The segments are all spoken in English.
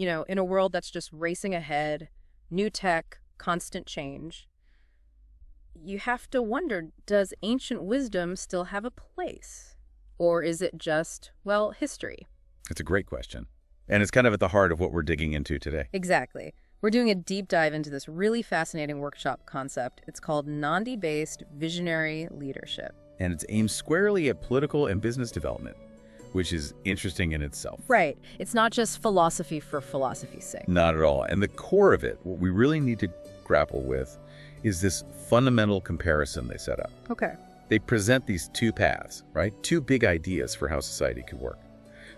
in a world that's just racing ahead, new tech, constant change, you have to wonder, does ancient wisdom still have a place? Or is it just, well, history? It's a great question. And it's kind of at the heart of what we're digging into today. Exactly. We're doing a deep dive into this really fascinating workshop concept. It's called Nandi-based visionary leadership. And it's aimed squarely at political and business development, which is interesting in itself. Right. It's not just philosophy for philosophy's sake. Not at all. And the core of it, what we really need to grapple with, is this fundamental comparison they set up. Okay. They present these two paths, right? Two big ideas for how society could work.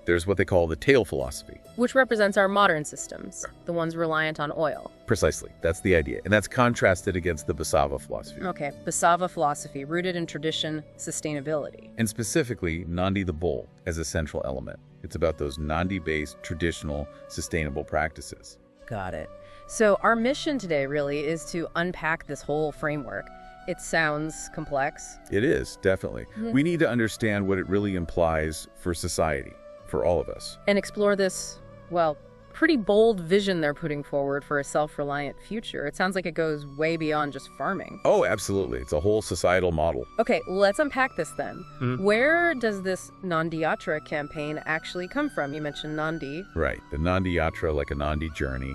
There's what they call the tail philosophy. Which represents our modern systems, the ones reliant on oil. Precisely. That's the idea. And that's contrasted against the Basava philosophy. Okay, Basava philosophy, rooted in tradition, sustainability. And specifically, Nandi the bull as a central element. It's about those Nandi-based, traditional, sustainable practices. Got it. So our mission today really is to unpack this whole framework. It sounds complex. It is, definitely. We need to understand what it really implies for society, for all of us. And explore this, well, pretty bold vision they're putting forward for a self-reliant future. It sounds like it goes way beyond just farming. Oh, absolutely. It's a whole societal model. Okay, let's unpack this then. Where does this Nandi Yatra campaign actually come from? You mentioned Nandi. Right. The Nandi Yatra, like a Nandi journey.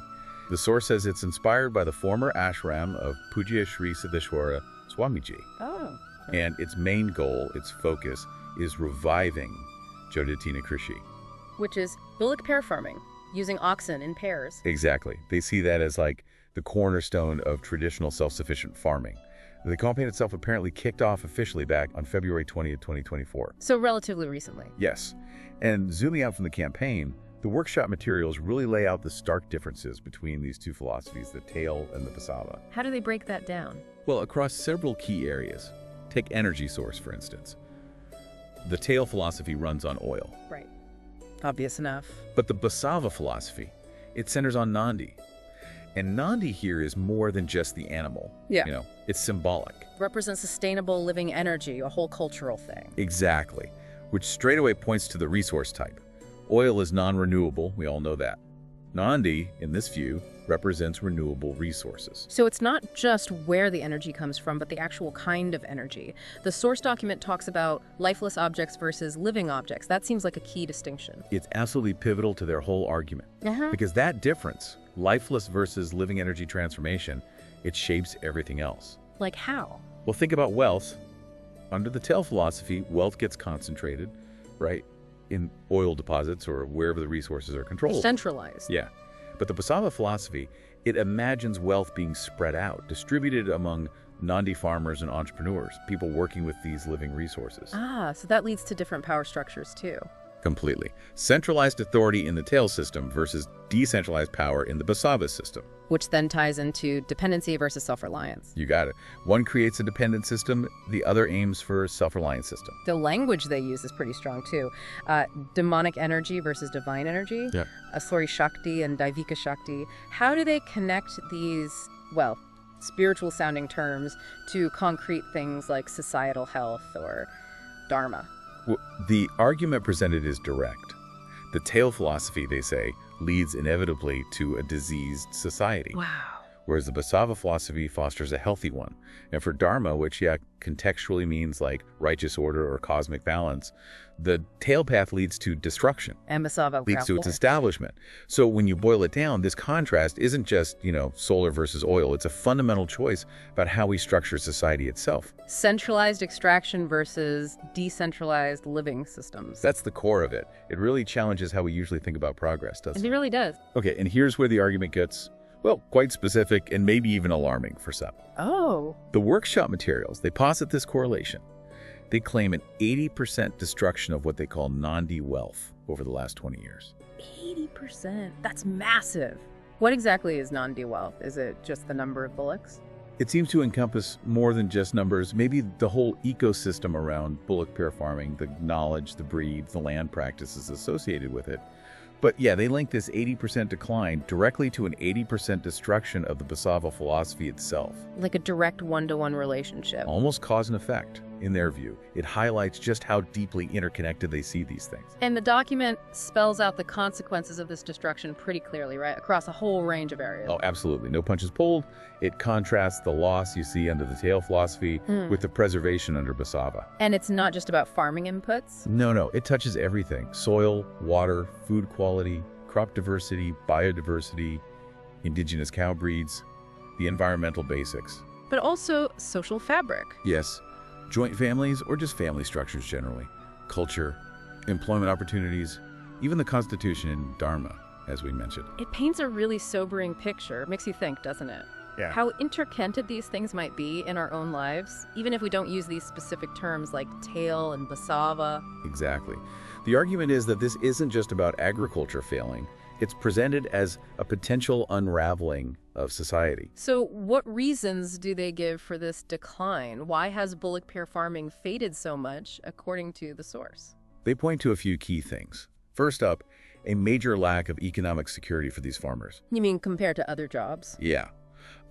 The source says it's inspired by the former ashram of Pujya Sri Siddheshwara Swamiji. Oh. And its main goal, its focus, is reviving Jodatina Krishi. Which is bullock pair farming, using oxen in pairs. Exactly. They see that as like the cornerstone of traditional self-sufficient farming. The campaign itself apparently kicked off officially back on February 20th, 2024. So relatively recently. Yes. And zooming out from the campaign, the workshop materials really lay out the stark differences between these two philosophies, the tail and the Basava. How do they break that down? Well, across several key areas. Take energy source, for instance. The tail philosophy runs on oil. Right. Obvious enough. But the Basava philosophy, it centers on Nandi. And Nandi here is more than just the animal. Yeah. It's symbolic. Represents sustainable living energy, a whole cultural thing. Exactly. Which straight away points to the resource type. Oil is non-renewable, we all know that. Nandi, in this view, represents renewable resources. So it's not just where the energy comes from, but the actual kind of energy. The source document talks about lifeless objects versus living objects. That seems like a key distinction. It's absolutely pivotal to their whole argument. Because that difference, lifeless versus living energy transformation, it shapes everything else. Like how? Well, think about wealth. Under the tail philosophy, wealth gets concentrated, right, in oil deposits or wherever the resources are controlled. Centralized. Yeah. But the Basava philosophy, it imagines wealth being spread out, distributed among Nandi farmers and entrepreneurs, people working with these living resources. Ah, so that leads to different power structures too. Completely. Centralized authority in the tail system versus decentralized power in the Basava system. Which then ties into dependency versus self-reliance. You got it. One creates a dependent system, the other aims for a self-reliant system. The language they use is pretty strong too. Demonic energy versus divine energy. Yeah. Asuri Shakti and Daivika Shakti. How do they connect these, well, spiritual sounding terms to concrete things like societal health or dharma? Well, the argument presented is direct. The tail philosophy, they say, leads inevitably to a diseased society. Wow. Whereas the Basava philosophy fosters a healthy one. And for dharma, which contextually means like righteous order or cosmic balance, the tail path leads to destruction. And Basava leads to its establishment. So when you boil it down, this contrast isn't just, solar versus oil. It's a fundamental choice about how we structure society itself. Centralized extraction versus decentralized living systems. That's the core of it. It really challenges how we usually think about progress, doesn't it? It really does. Okay, and here's where the argument gets, well, quite specific and maybe even alarming for some. Oh. The workshop materials, they posit this correlation. They claim an 80% destruction of what they call Nandi wealth over the last 20 years. 80%? That's massive. What exactly is Nandi wealth? Is it just the number of bullocks? It seems to encompass more than just numbers, maybe the whole ecosystem around bullock pair farming, the knowledge, the breeds, the land practices associated with it. But yeah, they link this 80% decline directly to an 80% destruction of the Basava philosophy itself. Like a direct one-to-one relationship. Almost cause and effect. in their view. It highlights just how deeply interconnected they see these things. And the document spells out the consequences of this destruction pretty clearly, right? Across a whole range of areas. Oh, absolutely. No punches pulled. It contrasts the loss you see under the tail philosophy with the preservation under Basava. And it's not just about farming inputs? No. It touches everything. Soil, water, food quality, crop diversity, biodiversity, indigenous cow breeds, the environmental basics. But also social fabric. Yes, joint families or just family structures generally, culture, employment opportunities, even the Constitution and Dharma, as we mentioned. It paints a really sobering picture. It makes you think, doesn't it? Yeah. How interconnected these things might be in our own lives, even if we don't use these specific terms like tail and basava. Exactly. The argument is that this isn't just about agriculture failing. It's presented as a potential unraveling of society. So what reasons do they give for this decline? Why has bullock pair farming faded so much, according to the source? They point to a few key things. First up, a major lack of economic security for these farmers. You mean compared to other jobs? Yeah.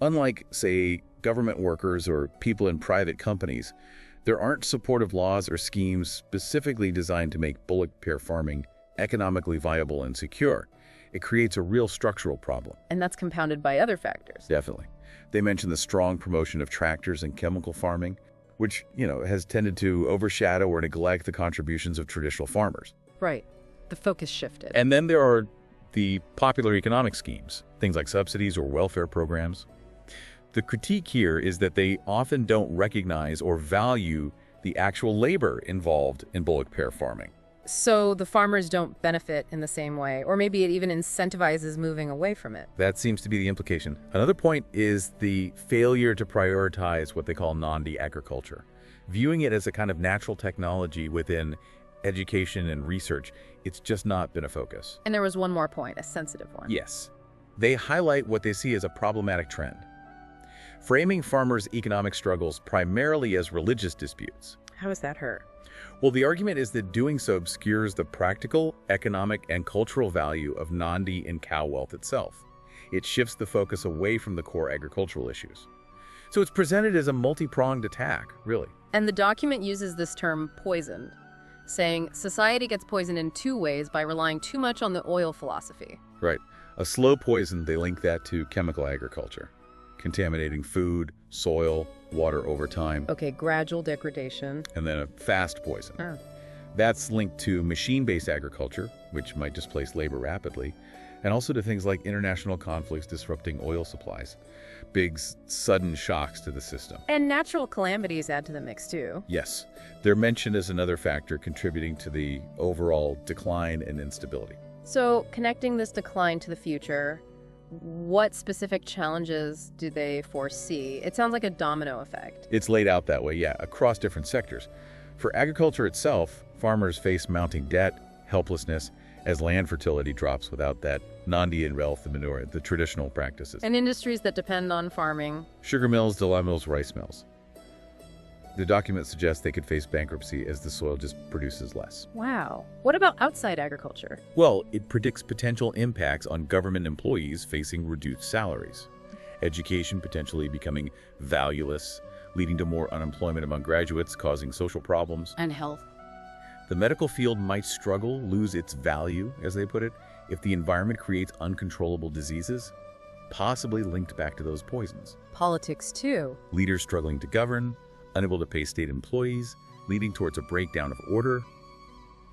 Unlike, say, government workers or people in private companies, there aren't supportive laws or schemes specifically designed to make bullock pair farming economically viable and secure. It creates a real structural problem. And that's compounded by other factors. Definitely. They mention the strong promotion of tractors and chemical farming, which, has tended to overshadow or neglect the contributions of traditional farmers. Right. The focus shifted. And then there are the popular economic schemes, things like subsidies or welfare programs. The critique here is that they often don't recognize or value the actual labor involved in bullock pair farming. So the farmers don't benefit in the same way, or maybe it even incentivizes moving away from it. That seems to be the implication. Another point is the failure to prioritize what they call Nandi agriculture. Viewing it as a kind of natural technology within education and research, it's just not been a focus. And there was one more point, a sensitive one. Yes. They highlight what they see as a problematic trend, framing farmers' economic struggles primarily as religious disputes. How does that hurt? Well, the argument is that doing so obscures the practical, economic, and cultural value of Nandi and cow wealth itself. It shifts the focus away from the core agricultural issues. So it's presented as a multi-pronged attack, really. And the document uses this term poisoned, saying society gets poisoned in two ways by relying too much on the oil philosophy. Right. A slow poison, they link that to chemical agriculture, contaminating food, soil, water over time. Okay, gradual degradation. And then a fast poison. Oh. That's linked to machine-based agriculture, which might displace labor rapidly, and also to things like international conflicts disrupting oil supplies, big, sudden shocks to the system. And natural calamities add to the mix, too. Yes, they're mentioned as another factor contributing to the overall decline and instability. So, connecting this decline to the future, what specific challenges do they foresee? It sounds like a domino effect. It's laid out that way, yeah, across different sectors. For agriculture itself, farmers face mounting debt, helplessness, as land fertility drops without that Nandi and wealth, the manure, the traditional practices. And industries that depend on farming. Sugar mills, dye mills, rice mills. The document suggests they could face bankruptcy as the soil just produces less. Wow. What about outside agriculture? Well, it predicts potential impacts on government employees facing reduced salaries. Education potentially becoming valueless, leading to more unemployment among graduates, causing social problems. And health. The medical field might struggle, lose its value, as they put it, if the environment creates uncontrollable diseases, possibly linked back to those poisons. Politics, too. Leaders struggling to govern, unable to pay state employees, leading towards a breakdown of order,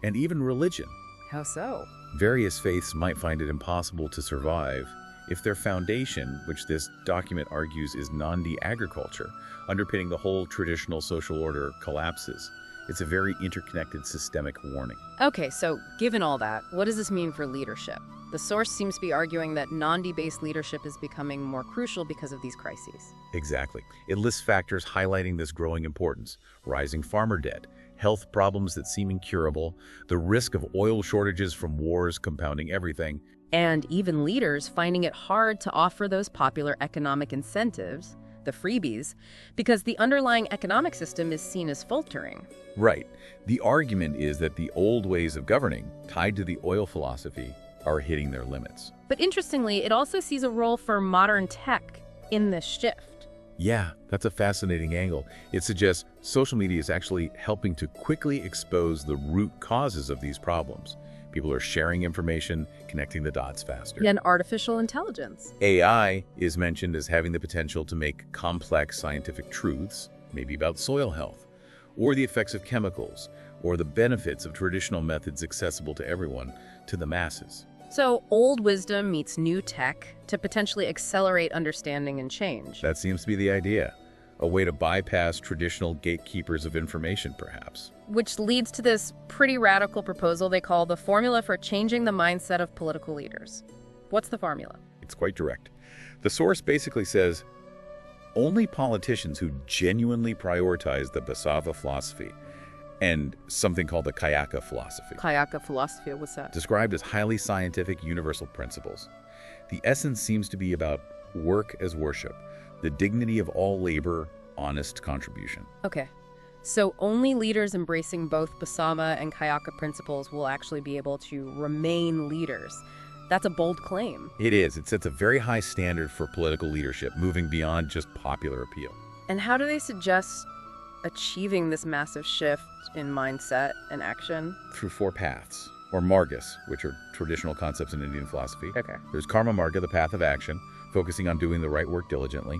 and even religion. How so? Various faiths might find it impossible to survive if their foundation, which this document argues is Nandi agriculture, underpinning the whole traditional social order, collapses. It's a very interconnected systemic warning. Okay, so given all that, what does this mean for leadership? The source seems to be arguing that Nandi-based leadership is becoming more crucial because of these crises. Exactly. It lists factors highlighting this growing importance: rising farmer debt, health problems that seem incurable, the risk of oil shortages from wars compounding everything, and even leaders finding it hard to offer those popular economic incentives, the freebies, because the underlying economic system is seen as faltering. Right. The argument is that the old ways of governing, tied to the oil philosophy, are hitting their limits. But interestingly, it also sees a role for modern tech in this shift. Yeah, that's a fascinating angle. It suggests social media is actually helping to quickly expose the root causes of these problems. People are sharing information, connecting the dots faster. And artificial intelligence. AI is mentioned as having the potential to make complex scientific truths, maybe about soil health, or the effects of chemicals, or the benefits of traditional methods accessible to everyone, to the masses. So old wisdom meets new tech to potentially accelerate understanding and change. That seems to be the idea. A way to bypass traditional gatekeepers of information, perhaps. Which leads to this pretty radical proposal they call the formula for changing the mindset of political leaders. What's the formula? It's quite direct. The source basically says, only politicians who genuinely prioritize the Basava philosophy and something called the Kayaka philosophy, Kayaka philosophy, what's that? described as highly scientific universal principles. The essence seems to be about work as worship, the dignity of all labor, honest contribution. Okay. So only leaders embracing both Basama and Kayaka principles will actually be able to remain leaders. That's a bold claim. It is. It sets a very high standard for political leadership, moving beyond just popular appeal. And how do they suggest achieving this massive shift in mindset and action? Through 4 paths, or margas, which are traditional concepts in Indian philosophy. Okay. There's Karma Marga, the path of action, focusing on doing the right work diligently.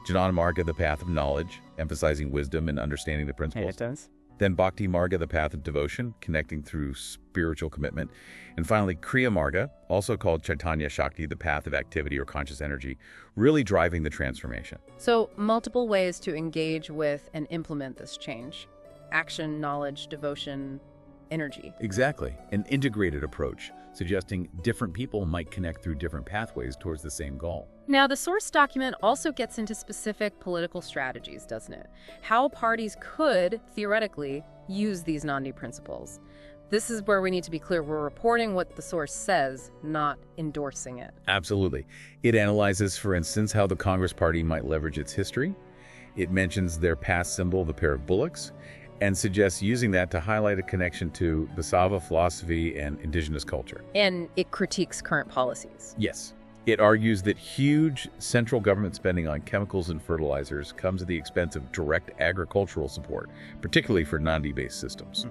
Jnana Marga, the path of knowledge, emphasizing wisdom and understanding the principles. It does. Then Bhakti Marga, the path of devotion, connecting through spiritual commitment. And finally, Kriya Marga, also called Chaitanya Shakti, the path of activity or conscious energy, really driving the transformation. So multiple ways to engage with and implement this change. Action, knowledge, devotion, energy. Exactly. An integrated approach, suggesting different people might connect through different pathways towards the same goal. Now, the source document also gets into specific political strategies, doesn't it? How parties could, theoretically, use these Nandi principles. This is where we need to be clear. We're reporting what the source says, not endorsing it. Absolutely. It analyzes, for instance, how the Congress Party might leverage its history. It mentions their past symbol, the pair of bullocks, and suggests using that to highlight a connection to Basava philosophy and indigenous culture. And it critiques current policies. Yes. It argues that huge central government spending on chemicals and fertilizers comes at the expense of direct agricultural support, particularly for Nandi-based systems.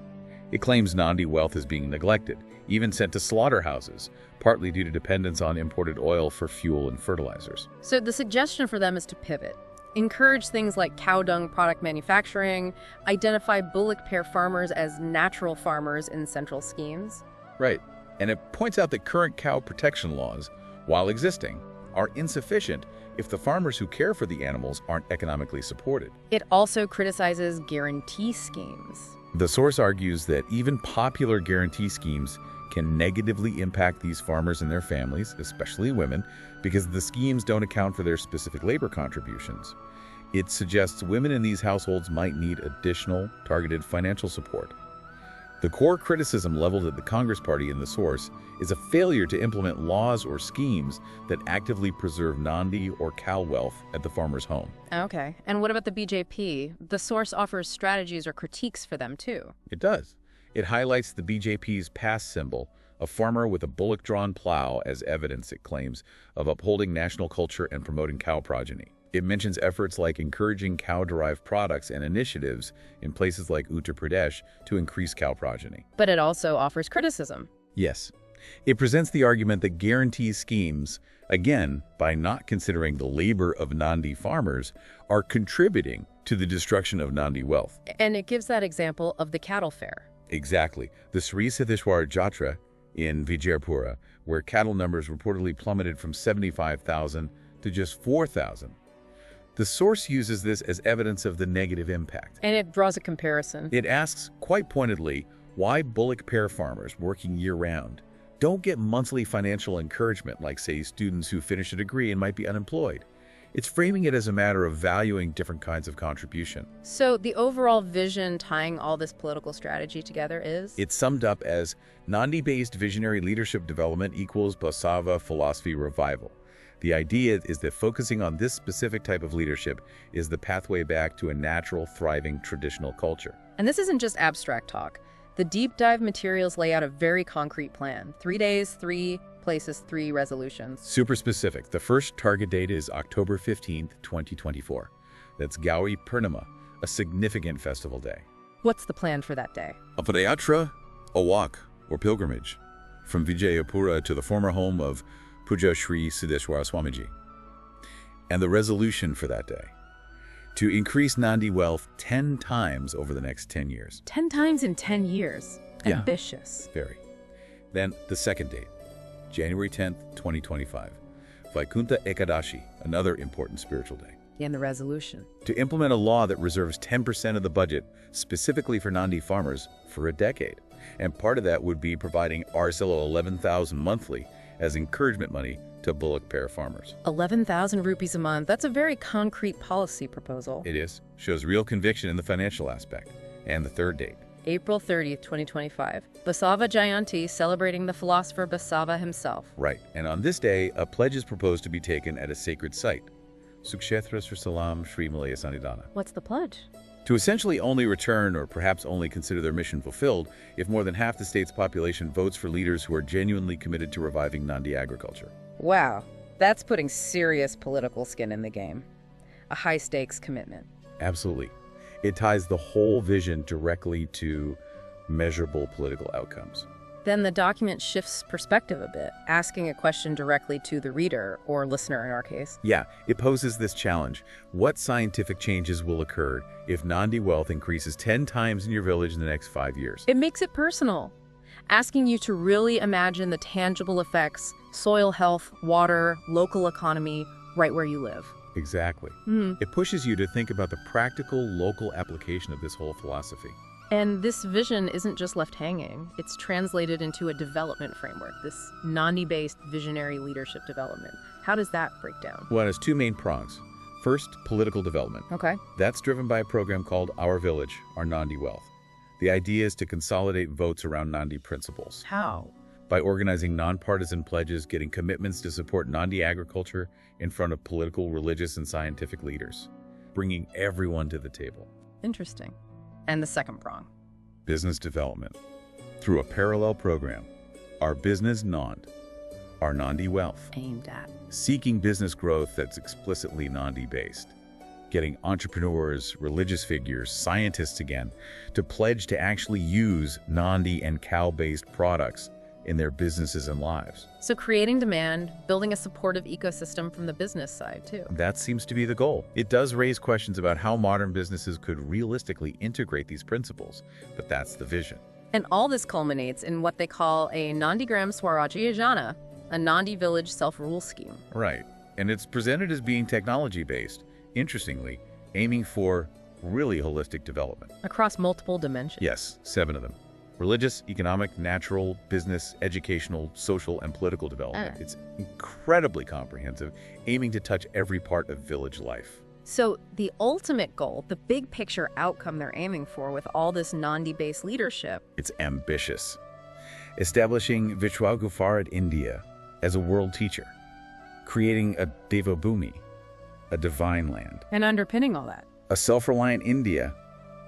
It claims Nandi wealth is being neglected, even sent to slaughterhouses, partly due to dependence on imported oil for fuel and fertilizers. So the suggestion for them is to pivot. Encourage things like cow dung product manufacturing, identify bullock pair farmers as natural farmers in central schemes. Right. And it points out that current cow protection laws, while existing, are insufficient if the farmers who care for the animals aren't economically supported. It also criticizes guarantee schemes. The source argues that even popular guarantee schemes can negatively impact these farmers and their families, especially women, because the schemes don't account for their specific labor contributions. It suggests women in these households might need additional targeted financial support. The core criticism leveled at the Congress Party in the source is a failure to implement laws or schemes that actively preserve Nandi or cow wealth at the farmer's home. Okay. And what about the BJP? The source offers strategies or critiques for them, too. It does. It highlights the BJP's past symbol, a farmer with a bullock-drawn plow, as evidence, it claims, of upholding national culture and promoting cow progeny. It mentions efforts like encouraging cow-derived products and initiatives in places like Uttar Pradesh to increase cow progeny. But it also offers criticism. Yes. It presents the argument that guarantee schemes, again, by not considering the labor of Nandi farmers, are contributing to the destruction of Nandi wealth. And it gives that example of the cattle fair. Exactly. The Sri Siddheshwar Jatra in Vijayapura, where cattle numbers reportedly plummeted from 75,000 to just 4,000. The source uses this as evidence of the negative impact. And it draws a comparison. It asks, quite pointedly, why bullock pair farmers working year-round don't get monthly financial encouragement like, say, students who finish a degree and might be unemployed. It's framing it as a matter of valuing different kinds of contribution. So the overall vision tying all this political strategy together is? It's summed up as Nandi-based visionary leadership development equals Basava philosophy revival. The idea is that focusing on this specific type of leadership is the pathway back to a natural, thriving, traditional culture. And this isn't just abstract talk. The deep dive materials lay out a very concrete plan. 3 days, 3 places, 3 resolutions. Super specific. The first target date is October 15th, 2024. That's Gauri Purnima, a significant festival day. What's the plan for that day? A padayatra, a walk or pilgrimage, from Vijayapura to the former home of Puja Sri Siddheshwara Swamiji. And the resolution for that day: to increase Nandi wealth 10 times over the next 10 years. 10 times in 10 years. Yeah. Ambitious. Very. Then the second date, January 10th, 2025. Vaikuntha Ekadashi, another important spiritual day. And the resolution. To implement a law that reserves 10% of the budget specifically for Nandi farmers for a decade. And part of that would be providing Arcelo 11,000 monthly as encouragement money to bullock pair farmers. 11,000 rupees a month. That's a very concrete policy proposal. It is. Shows real conviction in the financial aspect. And the third date, April 30th, 2025. Basava Jayanti, celebrating the philosopher Basava himself. right. And on this day, a pledge is proposed to be taken at a sacred site, Sukshetra Sri Salam Sri Malaya Sannidhana, What's the pledge? to essentially only return or perhaps only consider their mission fulfilled if more than half the state's population votes for leaders who are genuinely committed to reviving Nandi agriculture. Wow, that's putting serious political skin in the game. A high-stakes commitment. Absolutely. It ties the whole vision directly to measurable political outcomes. Then the document shifts perspective a bit, asking a question directly to the reader, or listener in our case. Yeah, it poses this challenge. What scientific changes will occur if Nandi wealth increases 10 times in your village in the next 5 years? It makes it personal, asking you to really imagine the tangible effects: soil health, water, local economy, right where you live. Exactly. It pushes you to think about the practical local application of this whole philosophy. And this vision isn't just left hanging. It's translated into a development framework, this Nandi-based visionary leadership development. How does that break down? Well, it has two main prongs. First, political development. Okay. That's driven by a program called Our Village, Our Nandi Wealth. The idea is to consolidate votes around Nandi principles. How? By organizing nonpartisan pledges, getting commitments to support Nandi agriculture in front of political, religious, and scientific leaders, bringing everyone to the table. Interesting. And the second prong? Business development. Through a parallel program, Our Business Nand, Our Nandi Wealth, Aimed at. seeking business growth that's explicitly Nandi-based, getting entrepreneurs, religious figures, scientists again, to pledge to actually use Nandi and cow-based products in their businesses and lives. So creating demand, building a supportive ecosystem from the business side, too. That seems to be the goal. It does raise questions about how modern businesses could realistically integrate these principles, but that's the vision. And all this culminates in what they call a Nandigram Swarajya Yojana, a Nandi village self-rule scheme. Right. And it's presented as being technology-based, interestingly, aiming for really holistic development. Across multiple dimensions. Yes, 7 of them. Religious, economic, natural, business, educational, social, and political development. It's incredibly comprehensive, aiming to touch every part of village life. So the ultimate goal, the big picture outcome they're aiming for with all this Nandi-based leadership. It's ambitious. Establishing Vishwagupharat India as a world teacher. Creating a Devabhumi, a divine land. And underpinning all that. A self-reliant India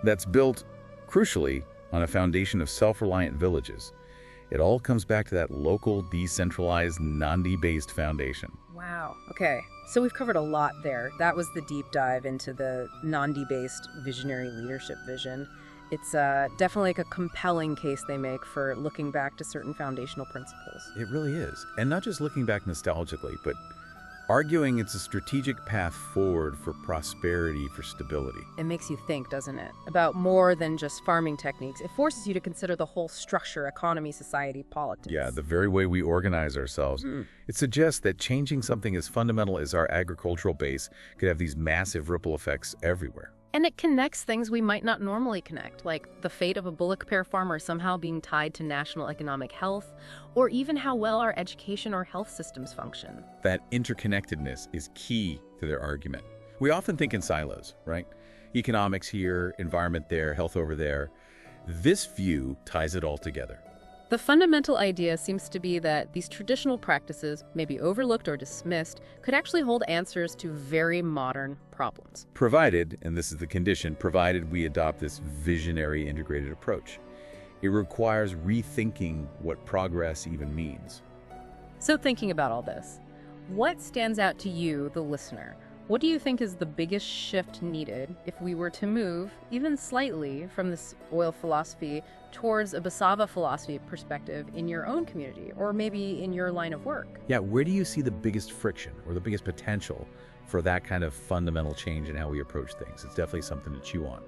that's built, crucially, on a foundation of self-reliant villages. It all comes back to that local, decentralized, Nandi-based foundation. Wow. Okay. So we've covered a lot there. That was the deep dive into the Nandi-based visionary leadership vision. It's definitely like a compelling case they make for looking back to certain foundational principles. It really is. And not just looking back nostalgically, but arguing it's a strategic path forward for prosperity, for stability. It makes you think, doesn't it? About more than just farming techniques. It forces you to consider the whole structure, economy, society, politics. Yeah, the very way we organize ourselves. It suggests that changing something as fundamental as our agricultural base could have these massive ripple effects everywhere. And it connects things we might not normally connect, like the fate of a bullock pair farmer somehow being tied to national economic health, or even how well our education or health systems function. That interconnectedness is key to their argument. We often think in silos, right? Economics here, environment there, health over there. This view ties it all together. The fundamental idea seems to be that these traditional practices, maybe overlooked or dismissed, could actually hold answers to very modern problems. Provided, and this is the condition, provided we adopt this visionary integrated approach. It requires rethinking what progress even means. So thinking about all this, what stands out to you, the listener? What do you think is the biggest shift needed if we were to move, even slightly, from this oil philosophy towards a Basava philosophy perspective in your own community, or maybe in your line of work? Yeah, where do you see the biggest friction or the biggest potential for that kind of fundamental change in how we approach things? It's definitely something to chew on.